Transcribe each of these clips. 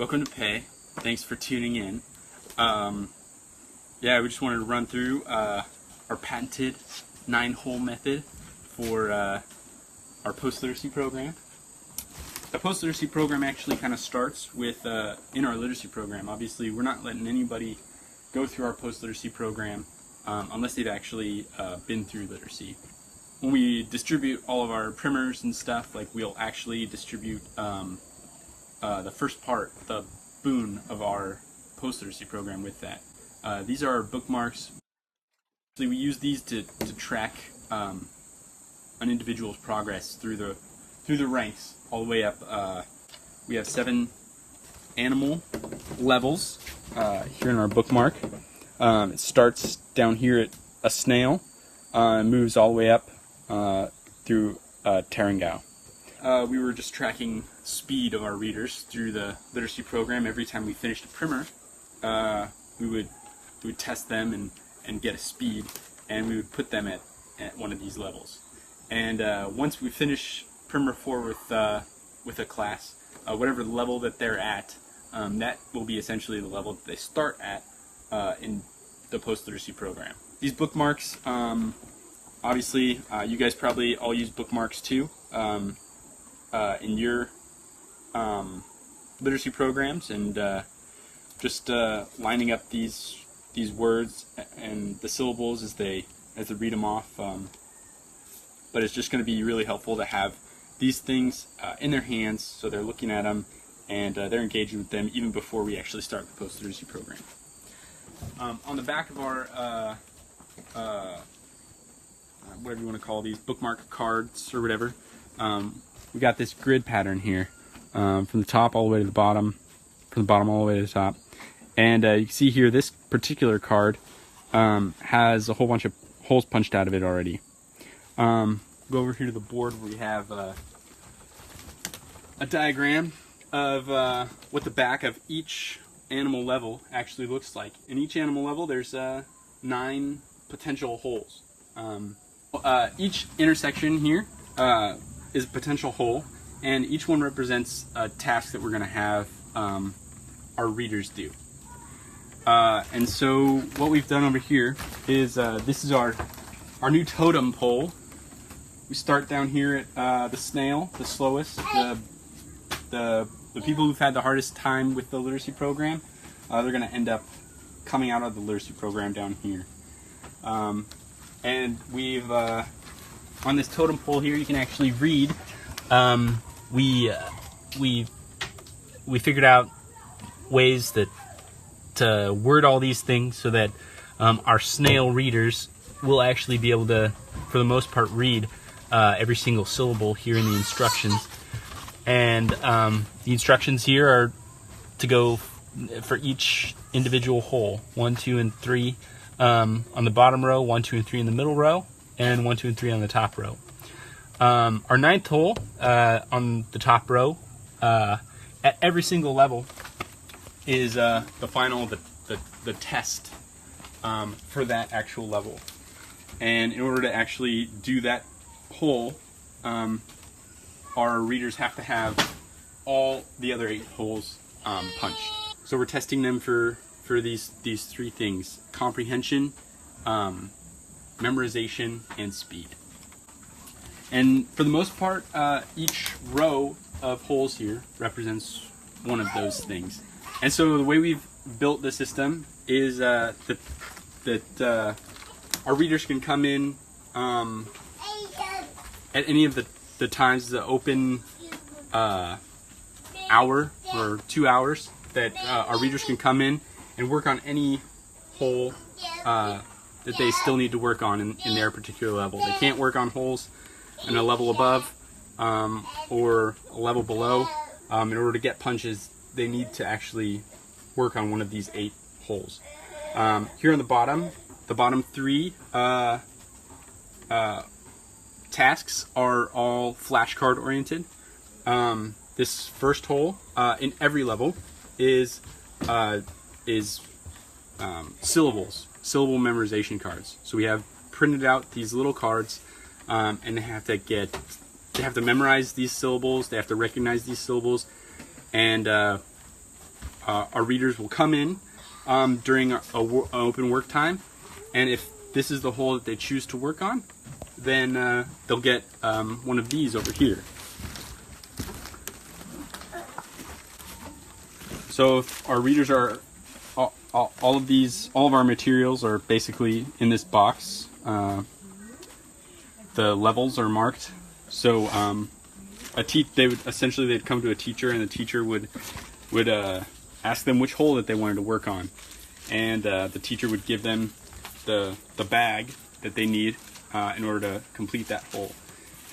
Welcome to Pay. Thanks for tuning in. Yeah, we just wanted to run through our patented 9-hole method for our post-literacy program. The post-literacy program actually kind of starts with, in our literacy program, obviously we're not letting anybody go through our post-literacy program unless they've actually been through literacy. When we distribute all of our primers and stuff, like we'll actually distribute the first part, the boon of our post-literacy program with that. These are our bookmarks. We use these to track an individual's progress through the ranks all the way up. We have 7 animal levels here in our bookmark. It starts down here at a snail and moves all the way up through Tarangao. We were just tracking speed of our readers through the literacy program. Every time we finished a primer, we would test them and get a speed, and we would put them at one of these levels. And once we finish primer 4 with a class, whatever level that they're at, that will be essentially the level that they start at in the post-literacy program. These bookmarks, obviously, you guys probably all use bookmarks too in your literacy programs, and just lining up these words and the syllables as they read them off. But it's just going to be really helpful to have these things in their hands, so they're looking at them and they're engaging with them even before we actually start the post-literacy program. On the back of our whatever you want to call these, bookmark cards or whatever, we got this grid pattern here, from the top all the way to the bottom, from the bottom all the way to the top. And you can see here this particular card has a whole bunch of holes punched out of it already. Go over here to the board where we have a diagram of what the back of each animal level actually looks like. In each animal level there's 9 potential holes. Each intersection here is a potential hole, and each one represents a task that we're going to have our readers do. And so what we've done over here is this is our new totem pole. We start down here at the snail, the slowest, the people who've had the hardest time with the literacy program. They're going to end up coming out of the literacy program down here. And we've on this totem pole here, you can actually read. We figured out ways to word all these things so that our snail readers will actually be able to, for the most part, read every single syllable here in the instructions. And the instructions here are to go for each individual hole: 1, 2, and 3 on the bottom row, 1, 2, and 3 in the middle row, and 1, 2, and 3 on the top row. Our 9th hole on the top row, at every single level, is the final, the test for that actual level. And in order to actually do that hole, our readers have to have all the other 8 holes punched. So we're testing them for these 3 things: comprehension, memorization, and speed. And for the most part, each row of holes here represents one of those things. And so the way we've built the system is that our readers can come in at any of the times, the open hour or 2 hours, that our readers can come in and work on any hole that they still need to work on in their particular level. They can't work on holes in a level above or a level below. In order to get punches, they need to actually work on one of these 8 holes. Here on the bottom 3 tasks are all flashcard oriented. This first hole in every level is syllables, syllable memorization cards. So we have printed out these little cards, and they have to memorize these syllables. They have to recognize these syllables, and our readers will come in during an open work time, and if this is the hole that they choose to work on, then they'll get one of these over here. So if our readers are, all of our materials are basically in this box. The levels are marked. So they'd come to a teacher, and the teacher would ask them which hole that they wanted to work on, and the teacher would give them the bag that they need in order to complete that hole.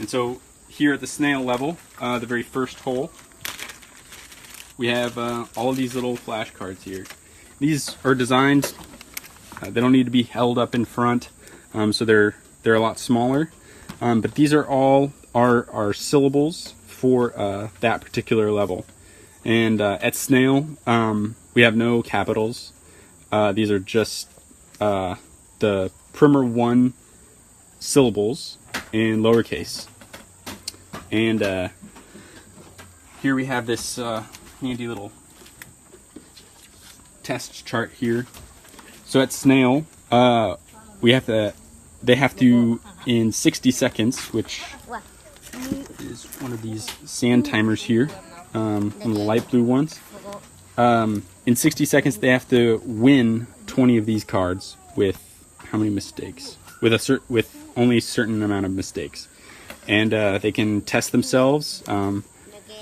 And so here at the snail level, the very first hole, we have all of these little flashcards here. These are designed, they don't need to be held up in front, so they're a lot smaller. But these are all our syllables for that particular level. And at snail, we have no capitals. These are just the primer 1 syllables in lowercase. And here we have this handy little test chart here. So at snail, they have to, in 60 seconds, which is one of these sand timers here, one of the light blue ones. In 60 seconds, they have to win 20 of these cards with how many mistakes? With only a certain amount of mistakes. And they can test themselves.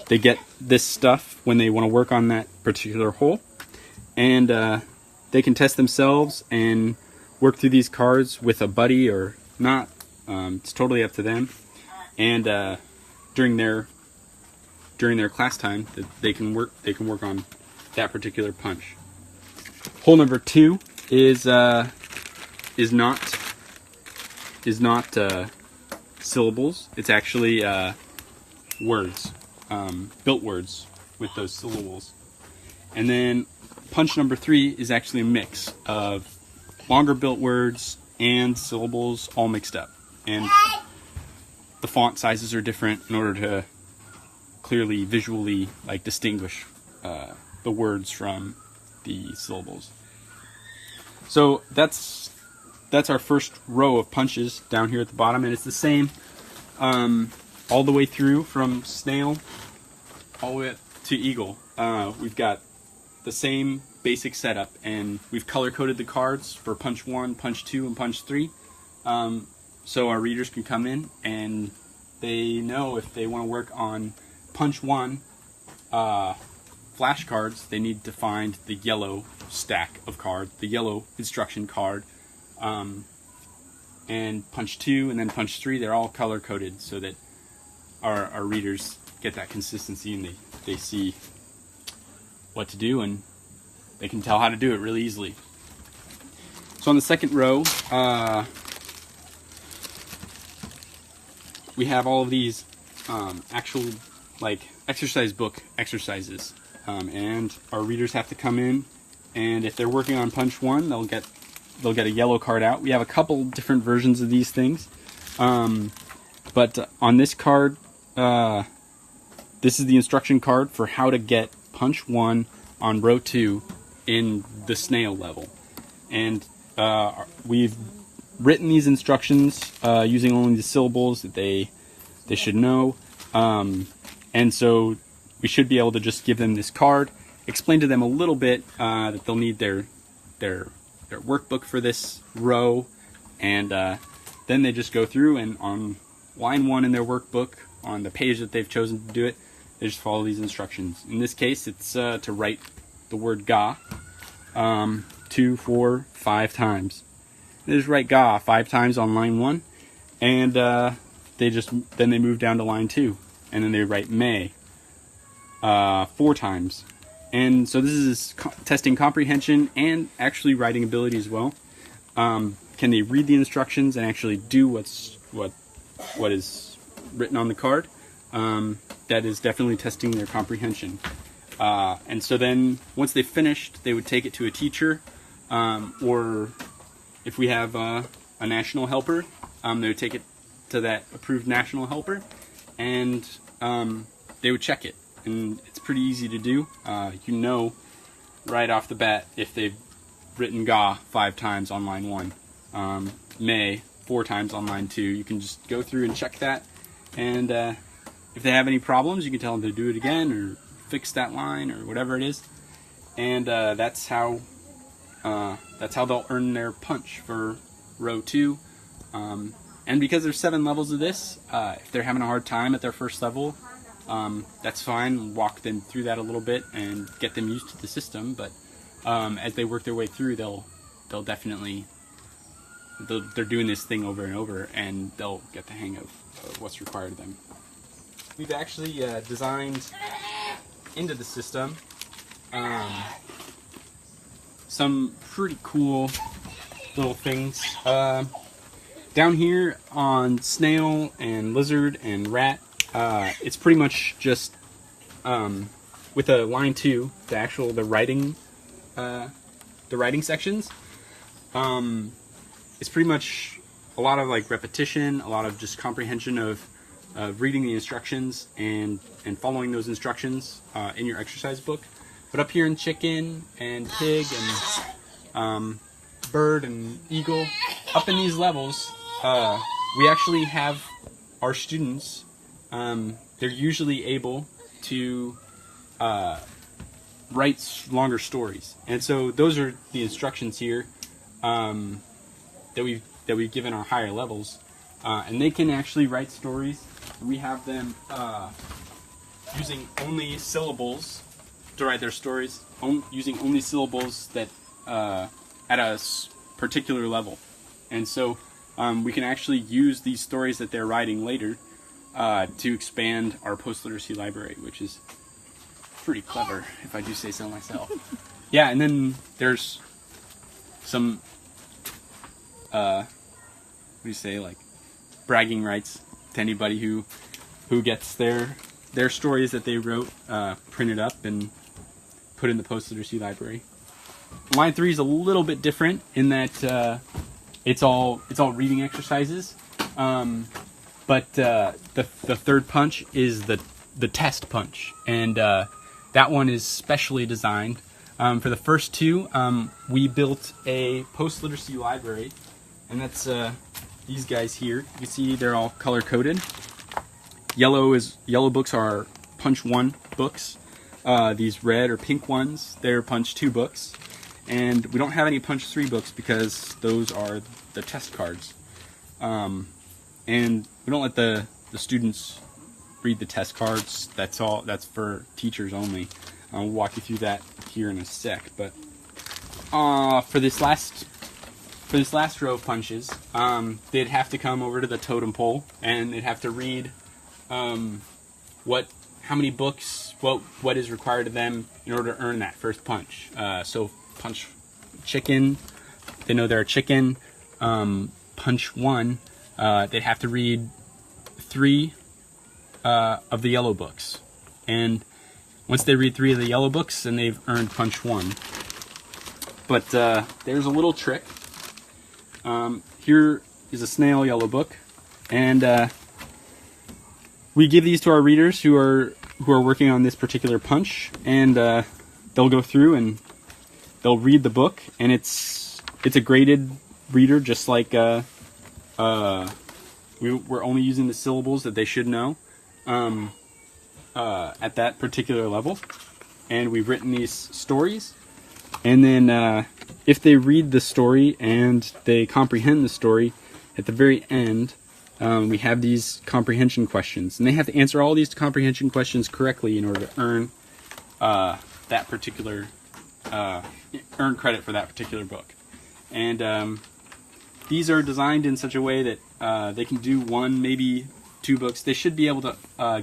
They get this stuff when they want to work on that particular hole. And they can test themselves and work through these cards with a buddy or not. It's totally up to them. And during their class time, they can work on that particular punch. Hole number 2 is not syllables. It's actually words, built words with those syllables. And then punch number 3 is actually a mix of longer built words and syllables all mixed up. And the font sizes are different in order to clearly, visually, distinguish the words from the syllables. So that's our first row of punches down here at the bottom, and it's the same all the way through from snail all the way up to eagle. We've got the same basic setup, and we've color coded the cards for punch 1, punch 2, and punch 3, so our readers can come in and they know if they want to work on punch 1 flashcards, they need to find the yellow stack of cards, the yellow instruction card, and punch 2 and then punch 3, they're all color coded so that our readers get that consistency, and they see what to do, and they can tell how to do it really easily. So on the second row, we have all of these actual exercise book exercises, and our readers have to come in, and if they're working on punch 1, they'll get a yellow card out. We have a couple different versions of these things, but on this card, this is the instruction card for how to get punch 1 on row 2 in the snail level. And we've written these instructions using only the syllables that they should know. And so we should be able to just give them this card, explain to them a little bit that they'll need their workbook for this row, and then they just go through, and on line 1 in their workbook, on the page that they've chosen to do it, they just follow these instructions. In this case, it's to write the word ga 2, 4, 5 times. They just write ga 5 times on line 1, and then they move down to line 2, and then they write may 4 times. And so this is testing comprehension and actually writing ability as well. Can they read the instructions and actually do what is written on the card? That is definitely testing their comprehension. And so then once they finished, they would take it to a teacher, or if we have a national helper, they would take it to that approved national helper, and they would check it. And it's pretty easy to do. right off the bat if they've written Ga 5 times on line 1, May 4 times on line 2. You can just go through and check that, and if they have any problems, you can tell them to do it again or fix that line or whatever it is, and that's how they'll earn their punch for row 2. And because there's 7 levels of this, if they're having a hard time at their first level, that's fine. Walk them through that a little bit and get them used to the system. But as they work their way through, they'll definitely they're doing this thing over and over, and they'll get the hang of what's required of them. We've actually designed into the system some pretty cool little things. Down here on snail and lizard and rat, it's pretty much just with a line 2, the writing sections. It's pretty much a lot of like repetition, a lot of just comprehension of reading the instructions and following those instructions in your exercise book. But up here in chicken and pig and bird and eagle, up in these levels, we actually have our students, they're usually able to write longer stories. And so those are the instructions here that we've given our higher levels. And they can actually write stories. We have them using only syllables to write their stories, using only syllables that at a particular level. And so we can actually use these stories that they're writing later to expand our post-literacy library, which is pretty clever, if I do say so myself. Yeah, and then there's some, what do you say, like bragging rights to anybody who gets their stories that they wrote printed up and put in the post-literacy library. Line 3 is a little bit different in that it's all reading exercises, but the third punch is the test punch, and that one is specially designed. For the first 2, we built a post-literacy library, and that's these guys here. You can see they're all color-coded. Yellow books are punch 1 books. These red or pink ones, they're punch 2 books. And we don't have any punch 3 books because those are the test cards. And we don't let the students read the test cards. That's for teachers only. I'll walk you through that here in a sec. But for this last row of punches, they'd have to come over to the totem pole and they'd have to read how many books, what is required of them in order to earn that first punch. So punch chicken, they know they're a chicken. Punch 1, they'd have to read 3 of the yellow books. And once they read 3 of the yellow books, then they've earned punch 1. But there's a little trick. Here is a snail yellow book, and we give these to our readers who are working on this particular punch, and they'll go through and they'll read the book, and it's a graded reader, just like we're only using the syllables that they should know at that particular level, and we've written these stories, and then if they read the story and they comprehend the story, at the very end we have these comprehension questions, and they have to answer all these comprehension questions correctly in order to earn that particular earn credit for that particular book. And these are designed in such a way that they can do 1, maybe 2 books. They should be able to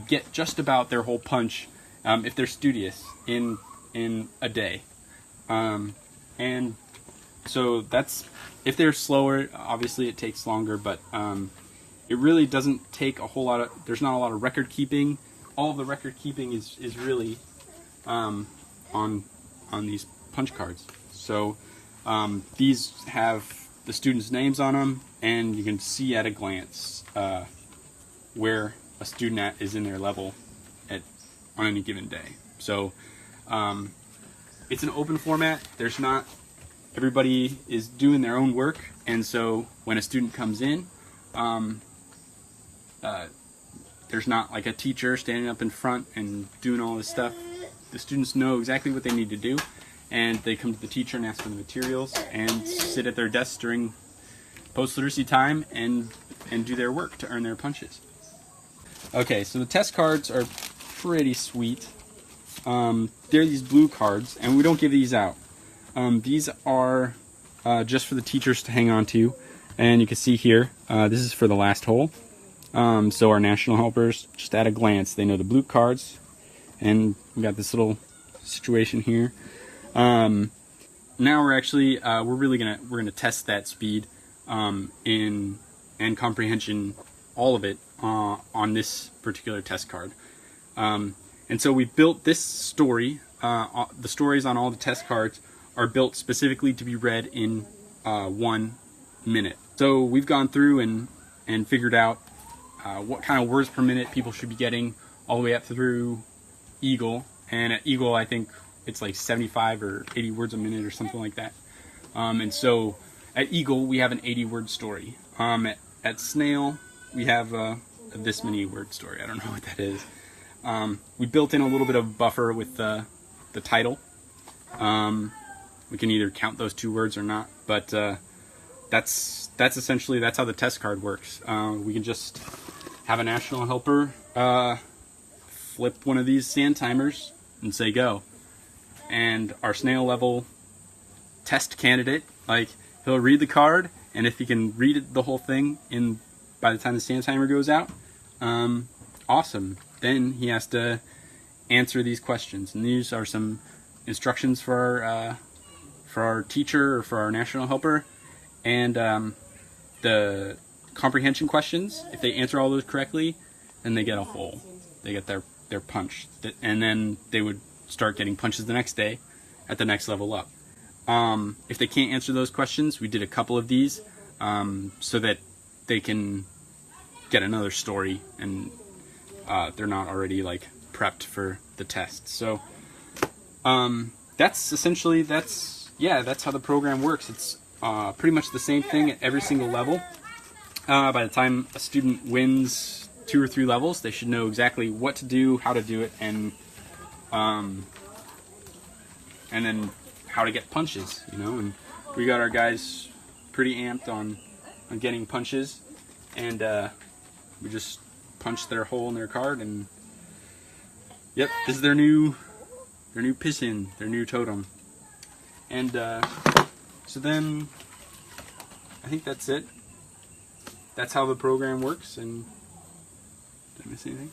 get just about their whole punch if they're studious in a day. And so that's, if they're slower, obviously it takes longer, but it really doesn't take a whole lot of, there's not a lot of record keeping. All of the record keeping is really on these punch cards. So these have the students' names on them, and you can see at a glance where a student is in their level on any given day. So it's an open format. There's not, everybody is doing their own work, and so when a student comes in, there's not like a teacher standing up in front and doing all this stuff. The students know exactly what they need to do, and they come to the teacher and ask for the materials and sit at their desks during post-literacy time and do their work to earn their punches. Okay, so the test cards are pretty sweet. They're these blue cards, and we don't give these out. These are just for the teachers to hang on to, and you can see here, this is for the last hole. So our national helpers, just at a glance, they know the blue cards, and we got this little situation here. Now we're actually we're gonna test that speed and comprehension, all of it on this particular test card. And so we built this story. The stories on all the test cards are built specifically to be read in 1 minute. So we've gone through and figured out what kind of words per minute people should be getting all the way up through Eagle. And at Eagle, I think it's like 75 or 80 words a minute or something like that. And so at Eagle, we have an 80-word story. At Snail, we have this many word story. I don't know what that is. We built in a little bit of buffer with the title. We can either count those 2 words or not, but that's essentially, that's how the test card works. We can just have a national helper flip one of these sand timers and say go. And our snail level test candidate, like, he'll read the card, and if he can read it, the whole thing by the time the sand timer goes out, awesome. Then he has to answer these questions, and these are some instructions for our teacher or for our national helper. And the comprehension questions, if they answer all those correctly, then they get a hole. They get their punch, and then they would start getting punches the next day at the next level up. If they can't answer those questions, we did a couple of these so that they can get another story and they're not already like prepped for the test. So that's essentially, that's how the program works. It's pretty much the same thing at every single level. By the time a student wins 2 or 3 levels, they should know exactly what to do, how to do it, and then how to get punches, you know. And we got our guys pretty amped on getting punches, and we just punched their hole in their card, and yep, this is their new pissin, their new totem. And so then I think that's it. That's how the program works. And did I miss anything?